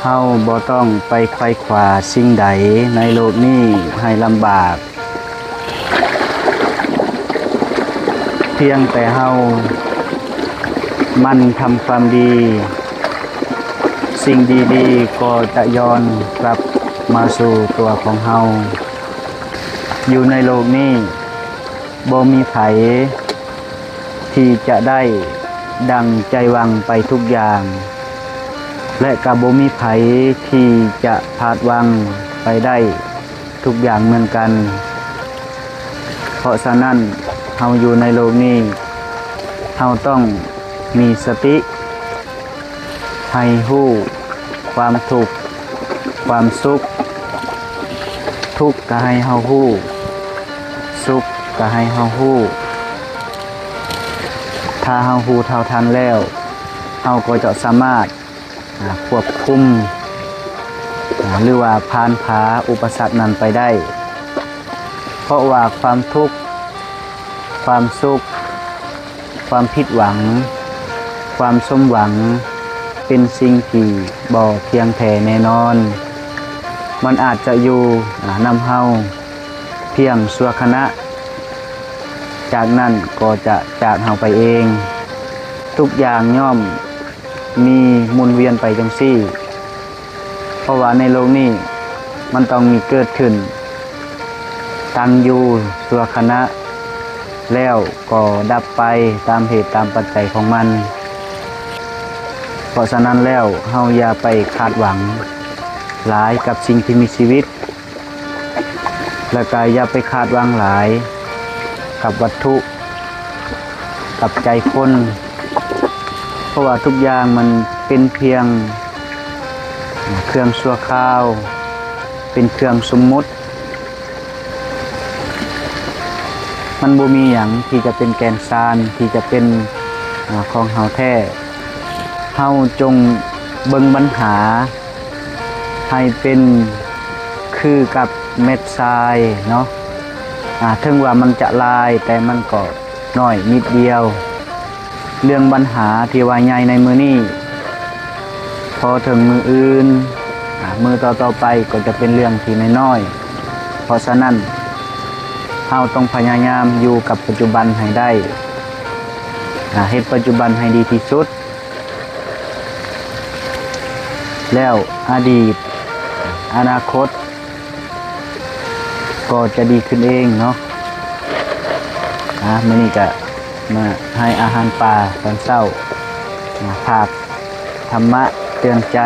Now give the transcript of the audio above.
เฮาบ่ต้องไปไขว่คว้าสิ่งใดในโลกนี้ให้ลำบากเพียงแต่เฮามันทำความดีสิ่งดีๆก็จะย้อนกลับมาสู่ตัวของเฮาอยู่ในโลกนี้บ่มีไผที่จะได้ดังใจหวังไปทุกอย่างและก็บ่มีไผที่จะพลาดหวังไปได้ทุกอย่างเหมือนกันเพราะฉะนั้นเฮาอยู่ในโลกนี้เฮาต้องมีสติให้รู้ความทุกข์ความสุขทุกข์ก็ให้เฮารู้สุขก็ให้เฮารู้ถ้าเฮารู้เท่าทันแล้วเฮาก็จะสามารถควบคุมหรือว่าผ่านผาอุปสรรคนั้นไปได้เพราะว่าความทุกข์ความสุขความผิดหวังความสมหวังเป็นสิ่งที่บ่เที่ยงแท้แน่นอนมันอาจจะอยู่นำเฮาเพียงชั่วขณะจากนั้นก็จะจากเฮาไปเองทุกอย่างย่อมมีหมุนเวียนไปจังซี่เพราะว่าในโลกนี้มันต้องมีเกิดขึ้นตั้งอยู่ชั่วขณะแล้วก็ดับไปตามเหตุตามปัจจัยของมันเพราะฉะนั้นแล้วเฮาอย่าไปคาดหวังหลายกับสิ่งที่มีชีวิตและก็อย่าไปคาดหวังหลายกับวัตถุกับใจคนเพราะว่าทุกอย่างมันเป็นเพียงเครื่องชั่วคราวเป็นเครื่องสมมุติมันบ่มีหยังที่จะเป็นแกนซานที่จะเป็นของเฮาแท้เฮาจงเบิ่งปัญหาให้เป็นคือกับเม็ดทรายเนาะถึงว่ามันจะลายแต่มันก็น้อยนิดเดียวเรื่องปัญหาที่ว่าใหญ่ในมือนี้พอถึงมืออื่นมือต่อไปก็จะเป็นเรื่องที่น้อยเพราะฉะนั้นเฮาต้องพยายามอยู่กับปัจจุบันให้ได้เฮ็ดปัจจุบันให้ดีที่สุดแล้วอดีตอนาคตก็จะดีขึ้นเองเนาะมื้อนี้ก็มาให้อาหารปลาตอนเช้าภาพธรรมะเตือนใจ